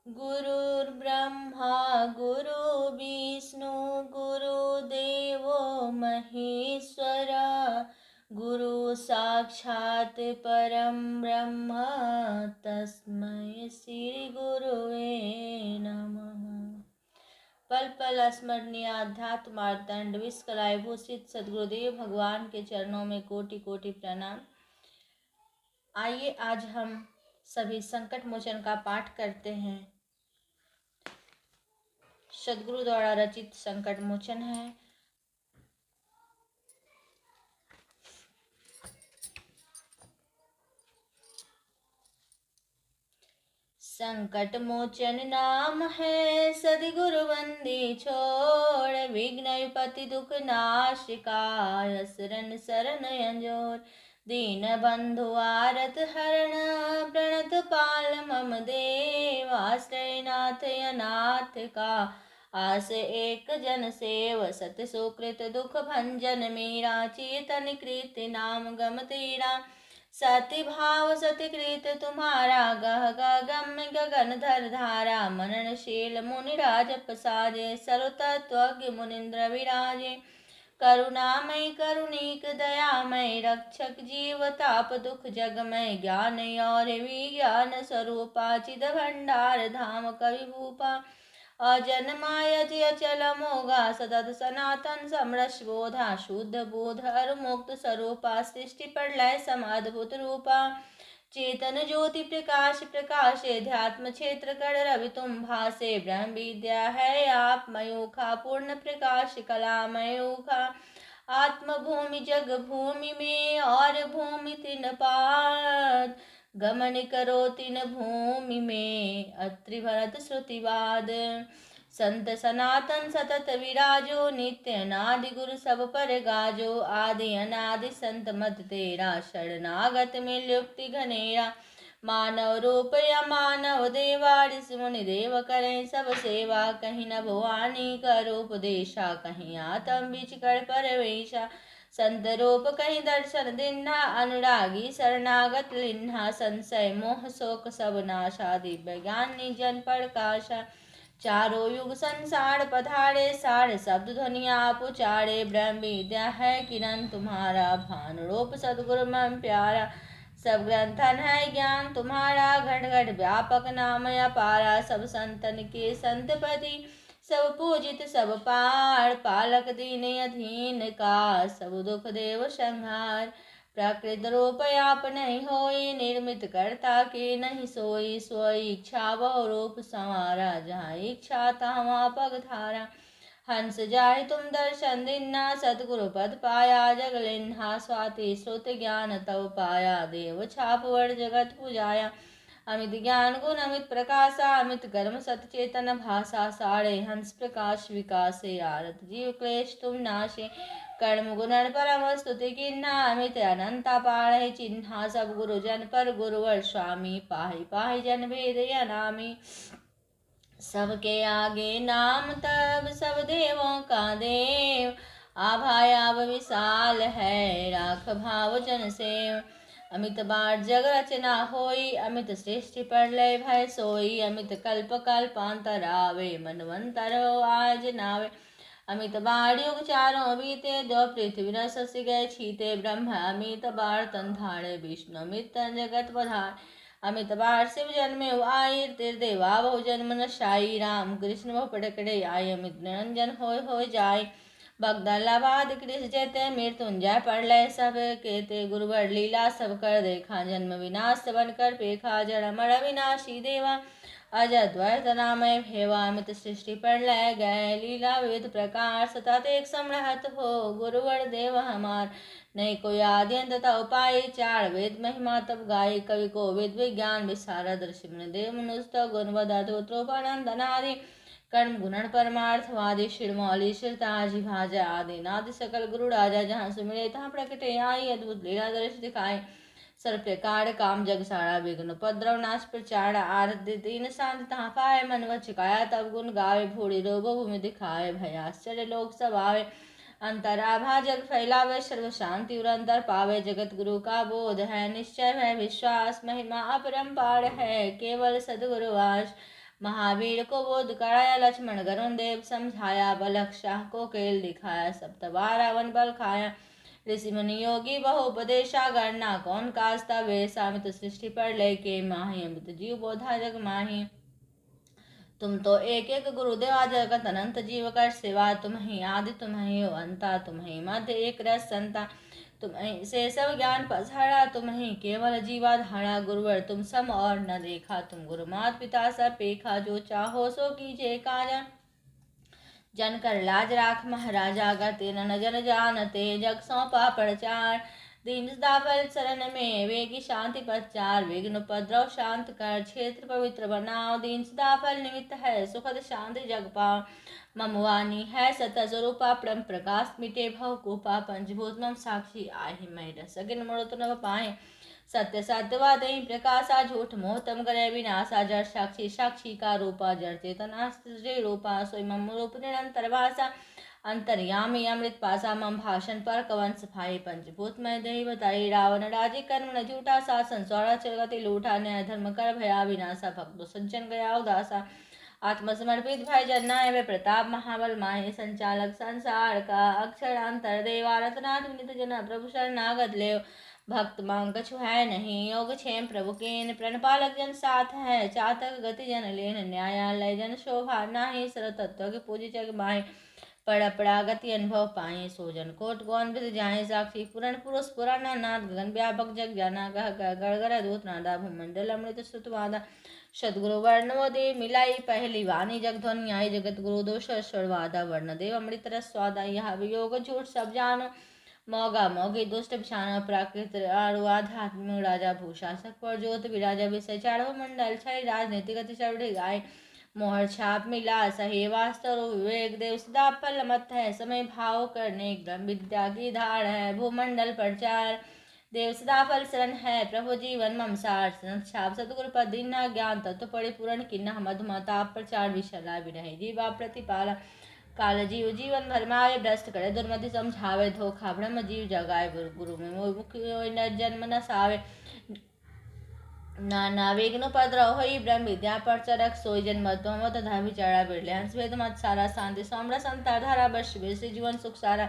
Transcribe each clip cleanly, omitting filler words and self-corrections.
गुरुर्ब्रह्मा गुरुर्विष्णु गुरुदेवो महेश्वरा गुरु साक्षात् परं ब्रह्म तस्मै श्री गुरुवे नमः। पल पल स्मरणीय अध्यात्म मार्तंड विश्वकलाय भूषित सद्गुरुदेव भगवान के चरणों में कोटि कोटि प्रणाम। आइए आज हम सभी संकट मोचन का पाठ करते हैं। सद्गुरु द्वारा रचित संकट मोचन है। संकट मोचन नाम है सद्गुरु बंदी छोड़, विघ्न विपत्ति दुख नाशिकाय शरण शरण अंजोर। दीन बंधु आरत हरण प्रणत पाल मम देव, आश्रय नाथ अनाथ का आस एक जन सेव। सत सुकृत दुख भंजन मेरा, चेतन कृत नाम गम तेरा। सति भाव सति कृत तुम्हारा, गह गम गगन धर धारा। मननशील मुनिराज प्रसादे, सर्वतत्वज्ञ मुनिंद्र विराजे। करुणामय करुणिक दयामय, रक्षक जीव ताप दुख जगमय। ज्ञान और विज्ञान स्वरूपा, चिद भंडार धाम कवि भूपा। अजन्मायज अचल मोगा, सतत सनातन समरस बोधा। शुद्ध बोध हर मुक्त स्वरूपा, सृष्टि प्रलय समाद्भुत रूपा। चेतन ज्योति प्रकाश प्रकाशे, ध्यात्म क्षेत्र कर रवि तुम भासे। ब्रह्म विद्या है आप मयूखा, पूर्ण प्रकाश कला मयूखा। आत्म भूमि जग भूमि में, और भूमि तिन पाद। गमन करो तिन भूमि में, अत्रि भरत श्रुतिवाद। संत सनातन सतत विराजो, नित्य अनादि गुरु सब पर गाजो। आदि अनादि संत मत तेरा, शरणागत में लुप्ति घनेरा। मानव रूप या मानव देवा, ऋषि मुनि देव करें सब सेवा। कहीं न भवानी कर उपदेशा, कहीं आत्म बीच कर परवेशा। संत रूप कहीं दर्शन दिन्हा, अनुरागी शरणागत लिन्हा। संशय मोह शोक सब नाशा, दिव्य ज्ञान निजन प्रकाशा। चारों युग संसार पधारे, सार शब्द ध्वनि आप उचारे। ब्रह्म विद्या है किरण तुम्हारा, भान रूप सद्गुरु मम प्यारा। सब ग्रंथन है ज्ञान तुम्हारा, घट घट व्यापक नाम अपारा। सब संतन के संतपति, सब पूजित सब पार। पालक दीन अधीन का, सब दुख देव संहार। प्रकृत रूप आप नहीं होई, निर्मित करता के नहीं सोई। सोई इच्छा बहु रूप संवारा, जहाँ इच्छा तहाँ पग धारा। हंस जाहि तुम दर्शन दिन्हा, सतगुरु पद पाया जग लिन्हा। स्वाति श्रुत ज्ञान तव पाया, देव छाप वर जगत पुजाया। अमित ज्ञान गुण अमित प्रकाशा, अमित कर्म सत चेतन भाषा। सारे हंस प्रकाश विकासे, आरत जीव क्लेश तुम नाशे। कर्म गुणन परम स्तुति किन्हा, अमित अनंत अपार चिन्हा। सब गुरु जन पर गुरुवर स्वामी, पाहि पाहि जन भेद अनामी। सबके आगे नाम तब सब देवों का देव, आभायाव विशाल है राख भाव जन सेव। अमित बार जग रचना होई, अमित सृष्टि प्रलय भय सोई। अमित कल्प कल्पांतर आवे, मनवंतर हो आज नावे। अमित बार युग चारों बीते, दो पृथ्वी न ससी गए छीते। ब्रह्म अमित बार तन धारे, विष्णु अमित तन जगत पधार। अमित बार शिव जन्मे आई, देवा बहु जन्म नशाई। राम कृष्ण बहु पटकड़े आई, अमित निरंजन होय जाय। बगदलाबाद कृष्ण जयते, मृत्युंजय प्रलय सब केते। गुरुवर लीला सब कर देखा, जन्म विनाश बन कर पेखा। जड़ मर विनाशी देवा, अजद्वैत नामय भेवा। अमित सृष्टि प्रलय गए, लीला विविध प्रकार। सतत एक समरहत हो, गुरुवर देव हमार। नहीं कोई आदि अंत तव पाई, चार वेद महिमा तब गाई। कवि को वेद विज्ञान विशारद, ऋषि मुनि देव मनुष्य गुण अनादि। कर्म गुणन परमार्थवादी, शिरमौली शिरताजी भाजा। आदि नादि सकल गुरु राजा, जहाँ सुमिरे तहाँ प्रकटे आई। अद्भुत लीला दर्श दिखाए, सर्व प्रकार काम जग सारा। विघ्न उपद्रव नाश प्रचार, आरध्य दीन शांति तहाँ पाए। मन वचिकाया तब गुण गावे, भूरि रोग भूमि दिखाए। भयाश्चर्य लोक सब आवे, अंतराभा जग फैलावे। सर्व शांति उर अंतर पावे, जगत गुरु का बोध है निश्चय है विश्वास। महिमा अपरंपार है केवल सदगुरुवास, महावीर को बोध कराया, लक्ष्मण गरुण देव समझाया, बलक्षाह को केल दिखाया, सप्तबार रावण बल खाया। ऋषि मुनि योगी बहु उपदेशा, गणना कौन कास्ता वे, सामित सृष्टि पर लेके माही, अमृत जीव बोधा जग माही। तुम तो एक एक गुरुदेवा, जगत अनंत जीव कर सेवा, तुम ही आदि तुम ही हो अंता, तुम ही मध्य एक रस संता, तुम ही से सब ज्ञान पसारा, तुम ही केवल जीवाधारा, गुरुवर तुम सम और न देखा, तुम गुरु मात पिता सब पेखा, जो चाहो सो कीजिए काजा। जन कर लाज राख महाराजा, गते न जन जानते, जग सौंपा प्रचार, दीन सदा फल शरण में वेगी शांति पचार, विघ्न उपद्रव शांत कर, क्षेत्र पवित्र बनाओ, दीन सदा फल निमित्त है सुखद शांति जग पाओ। मम वाणी है सत स्वरूपा, परम प्रकाश मिटे भव कूपा, पंचभूत मम साक्षी आहि मैं रस सगिन मूर्त न पाए, सत्य सत्यवाद ही प्रकाशा, झूठ मोह तम करे विनाशा, जड़ साक्षी साक्षी का रूपा, जड़ चेतना रूपा, सोई मम रूप निरंतर वासा, अंतर्यामी अमृत पासा, मम भाषण पर कवन सफाई, पंचभूत में दही बताई, रावण राजे कर्म न झूठा, शासन सौरा चलगति लूठा, न्याय धर्म कर भया विनाशा, भक्तो सज्जन गया उदासा, आत्मसमर्पित भय जन्नाय, वे प्रताप महाबल माहे, संचालक संसार का, अक्षरांतर देवा, रत्नाथ विनित जना, प्रभु शरणागत लेव, भक्त मांग कछु है नहीं, योग क्षेम प्रभु केन, प्रणपालक जन साथ है, चातक गति जन लेन, न्यायालय जन शोभा नाही, सरल तत्व के पूजी जग माहे, परागति अनुभव पाए, सोजन कोट गौन विद जाए, साक्षी पुराण पुरुष पुराना नाथ, गगन व्यापक जग जाना, गह गड़गड़ दूत नादा, भूमंडल अमृत श्रुतवादा, सदगुरु वर्णो देव मिलाई, पहली वाणी जग ध्वनि आई, जगत गुरु दोष वादा, वर्ण देव अमृत रस स्वादा, यह वियोग झूठ सब जानो, मौगा मोगी दुष्ट बिछाना, प्राकृत आध्यात्म राजा भूषा, सकपर ज्योत विराजा, विषय चारो मंडल छय, राजनीतिक अति चढ़ गाय, मोहर छाप मिला सही वास्तव, विवेक देव सदा फल मत है, समय भाव करने ब्रह्म विद्या की धार है, भूमंडल प्रचार देव सदा फल शरण है, प्रभु जीवन मम सार, छाप सतगुरु पद दीना, ज्ञान तत्व परिपूर्ण किन्ना, मधुमता प्रचार विशला विरह जीवा प्रतिपाला, काल जीव जीवन भरमावे, भ्रष्ट करे दुर्मति समझावे, धोखा ब्रह्म जीव जगाए, गुरु में मोह मुख्य जन्म न सावे, नाना विघ्न उपद्रव होई, ब्रह्म विद्या प्रचरक, सोई जन मध्व तथा विचारा, बिरले हंस वेद मत सारा, शांति सौम्र संतार धारा, बश से जीवन सुख सारा,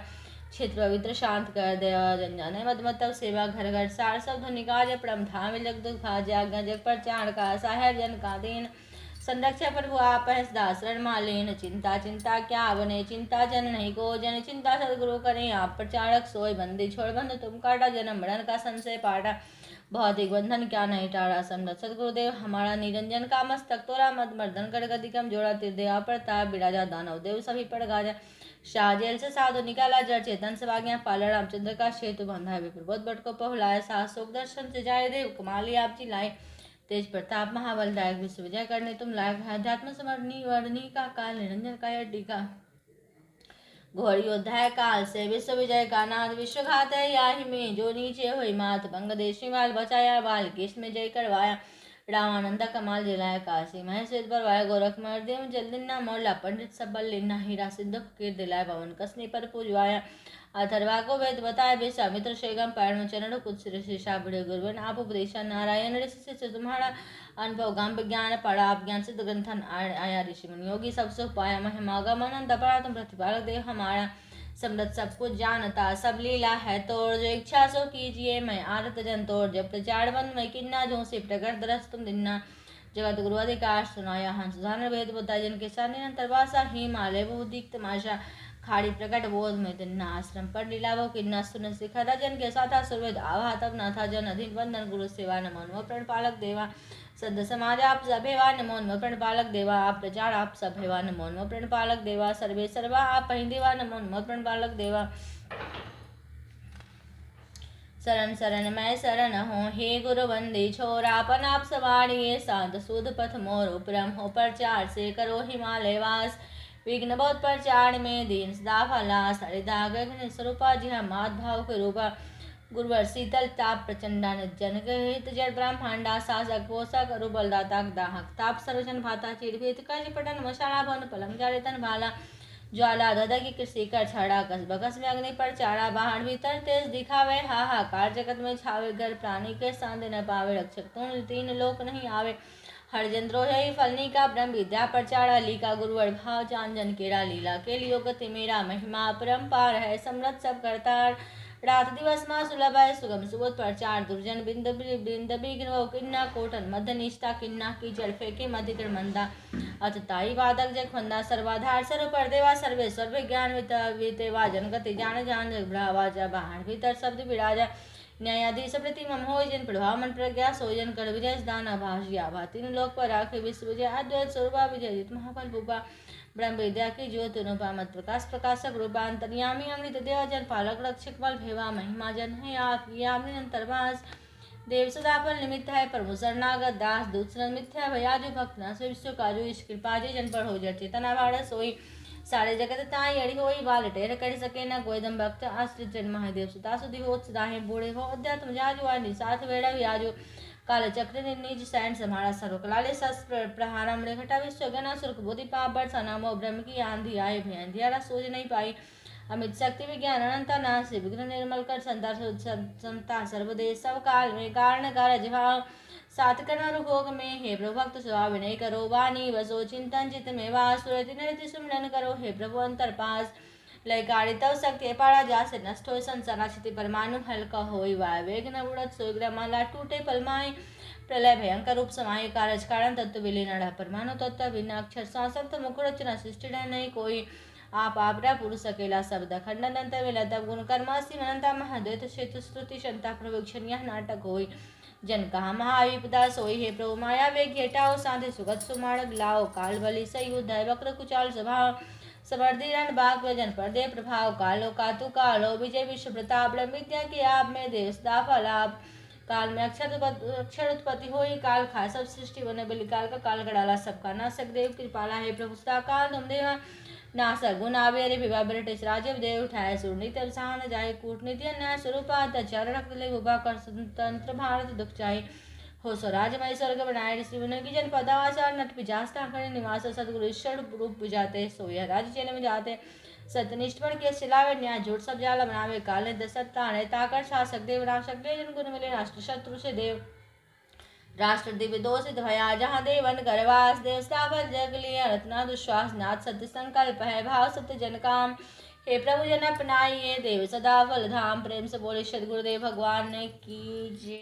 क्षेत्र पवित्र शांत कर देवा, जन जाने मधमतव सेवा, घर घर सार सब ध्वनि कार्य, परम धाम जग दुख भाज्य, आज्ञा जग पर चाण का, साहेब जन का दीन, संरक्षा प्रभु आप है सदा शरण मालेन, चिंता चिंता क्या बने, चिंता जन नहीं को जन, चिंता सदगुरु करें आप प्रचारक, सोई बंदी छोड़ बंद तुम काटा, जन्म मरण का संशय पाटा, भौतिक बंधन क्या नहीं टाड़ा, समृत सदगुरुदेव हमारा, निरंजन का मस्तक तोरा, मत मर्दन कर गति कम जोड़ा, तीर्दया प्रताप बिराजा, दानव देव सभी पड़ गाजा, शाह जेल से साधु निकाला, जड़ चेतन से भाग्या पाला, रामचंद्र का सेतु बंधा, विप्रबोध बट को पहुलाया, सास सुख दर्शन से जाए देव, कमाली आप जी लाए, तेज प्रताप महाबल दायक, विश्व विजय करने तुम लायक है, अध्यात्म समरणी वर्णी का काल, निरंजन का टीका, घोर योद्धा काल से विश्व विजय का नाथ, विश्वघात है याहि में, जो नीचे हुई मात, बंग देशी माल बचाया, बाल कृष्ण में जय करवाया, रामानंदा कमाल जिलाया, काशी महेश बरवाया, गोरख मर्देव जल्दिन्ना मोला, पंडित सबल लिन्ना, हीरा सिद्ध फकीर दिलाया, पवन कसनी पर पूजवाया, अथर्वा को वेद बताया, विश्वामित्र शेगम पैर चरण कुछ ऋषि बड़े गुरुवन आप उपदेशा, नारायण ऋषि से तुम्हारा अनुभव गम विज्ञान पढ़ा, आप ज्ञान सिद्ध ग्रंथन आया, ऋषि मुनि योगी सब सुख पाया, महिमा गमन पड़ा तुम प्रतिपालक देव हमारा, समृद्ध सब कुछ जानता, सब लीला है तोड़, जो इच्छा सो कीजिए मैं आरत जन तोड़, जब प्रचार बंद मैं किन्ना, जो से प्रकट दरस तुम दिन्ना, जगत गुरु अधिकार सुनाया, हंस सुधान भेद बताया, जन के साथ निरंतर वासा, हिमालय बहु दीक तमाशा, खाड़ी प्रकट बोध में तिन्ना, आश्रम पर लीला वो किन्ना, सुन सिखा जन के साथा सुरवेद आवा, तब ना था जन अधीन बंधन, गुरु सेवा नमो प्रण पालक देवा, सद समाज आप सभेवा नमो नमो प्रण पालक देवा, आप प्रचार आप सभेवा नमो नमो प्रण पालक देवा, सर्वे सर्वा आप पहिंदेवा नमो नमो प्रण पालक देवा, शरण शरण मैं शरण हूँ हे गुरु बंदी छोरा, अपन आप सवारिये शांत सुध पथ मोर, उपरम हो प्रचार से करो हिमालय वास, विघ्न बहुत प्रचार में दीन सदा फलास, हरिदाग्नि स्वरूपा जी मात भाव के रूपा, गुरुवर शीतल ताप प्रचंडा निर्जन हित जड़ ब्रह्मांडा, शासक पोषक अरु बलदाता दाहक ताप सर्वजन भाता चिरभीत कज पटन मशाला भवन पलंग जारे तन भाला, ज्वाला ददा की कृषि कर छाड़ा, कस बकस में अग्नि पर चाड़ा, बाहर भीतर तेज दिखावे, हाहाकार जगत में छावे, घर प्राणी के सांदे न पावे, रक्षक तुम तीन लोक नहीं आवे, हरजन द्रोही फलनी का ब्रह्म विद्या प्रचार अली का गुरुवर भाव जान जन केरा लीला के लियो गति मेरा महिमा परम्पार है समृद्ध सब करतार रात दिवस माँ सुलभ है सुगम सुबोध प्रचार दुर्जन बिंद बिंद विघ्न किन्ना कोटन मध्य निष्ठा किन्ना की जल फेंके मधिकर मंदा अतताई वादक जग फंदा सर्वाधार सर्व पर देवा सर्वेश्वर विज्ञान वितेवा जनगति जान जान जग ब्रावा जा बाहर भीतर शब्द विराजा न्यायाधीश प्रति मम हो जन प्रभाव मन प्रज्ञा सोजन कर विजय दान आभाषिया तीन लोक पर आखे विश्व विजय अद्वैत स्वरूपा विजय जित महाफल भूपा ब्रह्म विद्या की ज्योत अनुपा मत प्रकाश प्रकाशक रूपांतर्यामी अमृत देव जन पालक रक्षक बल भेवा महिमा जन है आपकी आमृत अंतर्वास देव सदा फल निमित्त है प्रभु शरणागत दास दूत मिथ्या भयाजु भक्त न विश्व काजु इस कृपा जन पर हो जर चेतना भाड़ सोई सारे जगत ताई अड़ी होई बाल टेर कर सके न कोई दम भक्त आश्रित जन महादेव सुता सुधि हो सदाहे बूढ़े हो अध्यात्म जाजु आ निसाथ वेड़ा व्याजु काल चक्र निज सैन समारा सर्व कलाले शस्त्र प्रहारा मृ घटा विश्व गना सुरख बुद्धि पाप बरसा नामो ब्रह्म की आंधी आए भय अंधियारा सोच नहीं पाई अमित शक्ति विज्ञान अनंता नाश विघ्न निर्मल कर संता सर्वदेश सब काल में कारण कारज भाव सात कर्म भोग में हे प्रभु भक्त स्वभाव विनय करो वाणी वसो चिंतन चित में वासुरति नृत्य सुमिरन करो हे प्रभु अंतर पास लयकारी तव शक्ति पाड़ा जा से नष्ट हो संसारा क्षिति परमाणु हल्का होई वाय वेग न उड़त सोग्र माला टूटे पलमाई प्रलय भयंकर रूप समाये कारज कारण तत्व विलीन परमाणु तत्व बिना अक्षर सांसक्त मुखरचना सृष्टि नहीं कोई आप आपरा पुरुष अकेला शब्द खंडन अंत वेला तब गुण कर्मासी अनंता महाद्वैत क्षेत्र स्तुति क्षमता प्रवेक्षण यह नाटक होई जन कहा महाविपदा सोई हे प्रभु माया वेग घेटाओ साधे सुगत सुमाणक लाओ काल बलि सयुद्ध वक्र कुचाल स्वभाव समर्दि रण बाग वजन पर दे प्रभाव कालो कातु कालो विजय विश्व प्रताप ब्रह्म विद्या के आप में देवस्ता फलाप काल में अक्षर उत्पत्ति होई काल खा सब सृष्टि बने बलि काल का काल गड़ाला सबका नासक देव कृपाला हे प्रभु सदा काल तुम देवा नासक गुण आवेरे विवाह ब्रिटिश राजीव देव उठाए सुरनीति अवसान जाए कूटनीति अन्याय स्वरूपा चरण रक्त ले उभा कर स्वतंत्र भारत दुख चाहे हो स्वराजमय स्वर्ग बनाए ऋषि मुनि की जन पदाचार नट पिजास्ता करे निवास सदगुरु ईश्वर रूप बुझाते सोया राज चेले में जाते सत्यनिष्ठ पर के सिलावे न्याय झूठ सब जाला बनावे काले दसत्ता ने ताकर शासक देव राशक दे जन गुण मिले राष्ट्र शत्रु से देव राष्ट्र दिव्य दोषित भया जहाँ देवन गर्वास देव स्थावर जग लिया रत्ना दुश्वास नाथ सत्य संकल्प है भाव सत्य जन काम हे प्रभु जन अपनाइए देव सदा फल धाम प्रेम से बोले सदगुरुदेव भगवान ने की जय।